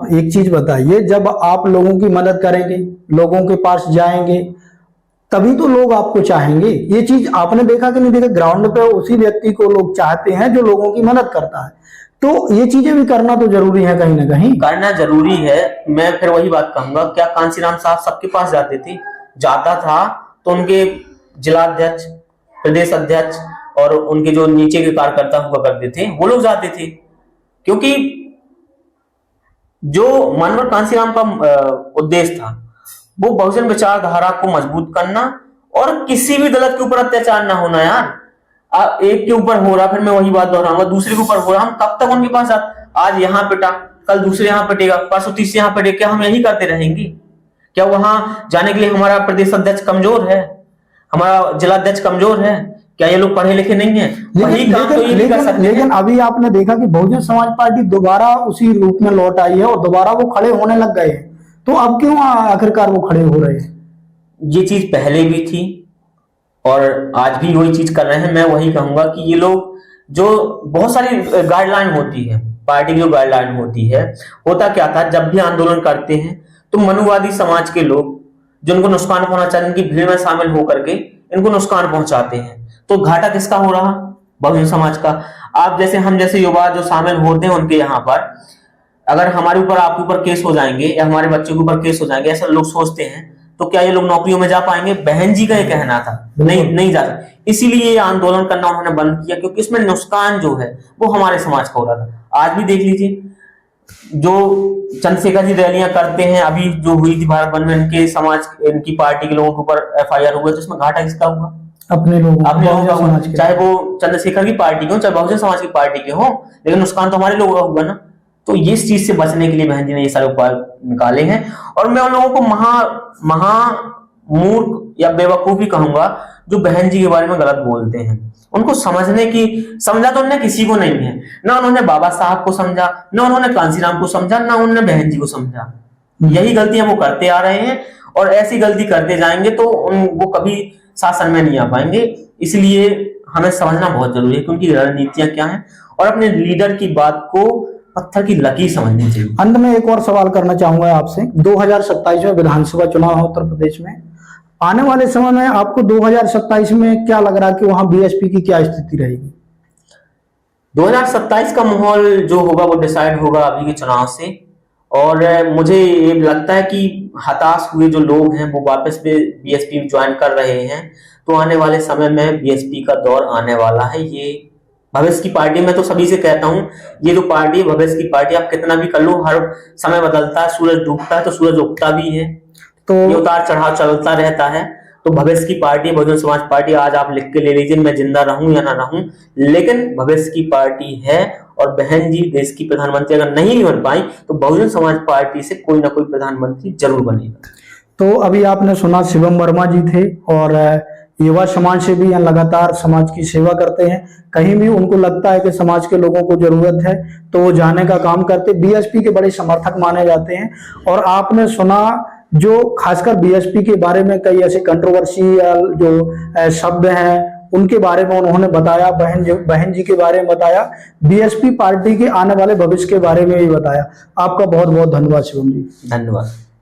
एक चीज बताइए, जब आप लोगों की मदद करेंगे, लोगों के पास जाएंगे, तभी तो लोग आपको चाहेंगे। ये चीज आपने देखा कि नहीं देखा, ग्राउंड पे उसी व्यक्ति को लोग चाहते हैं जो लोगों की मदद करता है। तो ये चीजें भी करना तो जरूरी है, कहीं ना कहीं करना जरूरी है। मैं फिर वही बात कहूंगा, क्या कांसीराम साहब सबके पास जाते थे? जाता था तो उनके जिलाध्यक्ष, प्रदेश अध्यक्ष और उनके जो नीचे के कार्यकर्ता हुआ करते थे वो लोग जाते थे, क्योंकि जो मानवर कांसीराम का उद्देश्य था वो बहुजन विचारधारा को मजबूत करना और किसी भी दलित के ऊपर अत्याचार ना होना। यार एक के ऊपर हो रहा, फिर मैं वही बात दोहराऊंगा, दूसरे के ऊपर हो रहा, हम कब तक उनके पास आज यहाँ पिटा, कल दूसरे यहाँ पिटेगा, परसों तीसरे यहाँ पिटेगा, क्या हम यही करते रहेंगे? क्या वहां जाने के लिए हमारा प्रदेश अध्यक्ष कमजोर है, हमारा जिलाध्यक्ष कमजोर है? क्या ये लोग पढ़े लिखे नहीं है? वही काम तो ये नहीं कर सकते। लेकिन अभी आपने देखा कि बहुजन समाज पार्टी दोबारा उसी रूप में लौट आई है और दोबारा वो खड़े होने लग गए हैं। तो अब क्यों आखिरकार वो खड़े हो रहे हैं? ये चीज पहले भी थी और आज भी वही चीज कर रहे हैं। मैं वही कहूंगा कि ये लोग, जो बहुत सारी गाइडलाइन होती है, पार्टी की जो गाइडलाइन होती है, होता क्या था, जब भी आंदोलन करते हैं तो मनुवादी समाज के लोग जो उनको नुकसान पहुंचाते, इनकी भीड़ में शामिल होकर के इनको नुकसान पहुंचाते हैं। तो घाटा किसका हो रहा? बहुजन समाज का। आप जैसे, हम जैसे युवा जो शामिल होते हैं उनके यहाँ पर, अगर हमारे ऊपर, आपके ऊपर केस हो जाएंगे या हमारे बच्चों के ऊपर केस हो जाएंगे, ऐसा लोग सोचते हैं, तो क्या ये लोग नौकरियों में जा पाएंगे? बहन जी का ये कहना था, नहीं जा सकते। इसीलिए ये आंदोलन करना उन्होंने बंद किया, क्योंकि इसमें नुकसान जो है वो हमारे समाज का हो रहा था। आज भी देख लीजिए, जो चंद्रशेखर जी रैलियां करते हैं, अभी जो हुई थी भारत बंद में, इनके समाज, इनकी पार्टी के लोगों के ऊपर FIR हुए, तो इसमें घाटा किसका हुआ? अपने लोगों का हुआ। चाहे वो चंद्रशेखर की पार्टी के हो, चाहे बहुजन समाज की पार्टी के हो, लेकिन नुकसान तो हमारे लोगों का होगा ना। तो ये इस चीज से बचने के लिए बहन जी ने ये सारे उपाय निकाले हैं। और मैं उन लोगों को महा मूर्ख या बेवकूफ भी कहूंगा जो बहन जी के बारे में गलत बोलते हैं। उनको समझने की, समझा तो उन्होंने किसी को नहीं है, ना उन्होंने बाबा साहब को समझा, ना उन्होंने कांसीराम को समझा, ना उन्होंने बहन जी को समझा। यही गलतियां वो करते आ रहे हैं और ऐसी गलती करते जाएंगे तो वो कभी शासन में नहीं आ पाएंगे। इसलिए हमें समझना बहुत जरूरी है कि उनकी रणनीतियां क्या हैं और अपने लीडर की बात को पत्थर की लकीर समझनी चाहिए। अंत में एक और सवाल करना चाहूंगा आपसे। 2027 में विधानसभा चुनाव है उत्तर प्रदेश में। आने वाले समय में आपको 2027 में क्या लग रहा है कि वहां BSP की क्या स्थिति रहेगी? 2027 का माहौल जो होगा वो डिसाइड होगा अभी के चुनाव से। और मुझे ये लगता है कि हताश हुए जो लोग हैं वो वापस BSP ज्वाइन कर रहे हैं। तो आने वाले समय में BSP का दौर आने वाला है। ये भविष्य की पार्टी, मैं तो सभी से कहता हूं, ये जो पार्टी है भविष्य की पार्टी, आप कितना भी कर लो, हर समय बदलता है, सूरज डूबता है तो सूरज उगता भी है, तो ये उतार चढ़ाव चलता रहता है। तो भविष्य की पार्टी बहुजन समाज पार्टी, आज आप लिख के ले लीजिए, मैं जिंदा रहूं या ना रहूं, लेकिन भविष्य की पार्टी है। और बहन जी देश की प्रधानमंत्री अगर नहीं भी बन पाई तो बहुजन समाज पार्टी से कोई ना कोई प्रधानमंत्री जरूर बनेगा। तो अभी आपने सुना, शिवम वर्मा जी थे और युवा समाज से भी लगातार समाज की सेवा करते हैं। कहीं भी उनको लगता है कि समाज के लोगों को जरूरत है तो वो जाने का काम करते। BSP के बड़े समर्थक माने जाते हैं। और आपने सुना, जो खासकर BSP के बारे में कई ऐसे कंट्रोवर्शियल जो शब्द हैं उनके बारे में उन्होंने बताया, बहन जी के बारे में बताया, BSP पार्टी के आने वाले भविष्य के बारे में भी बताया। आपका बहुत बहुत धन्यवाद शिवम जी। धन्यवाद।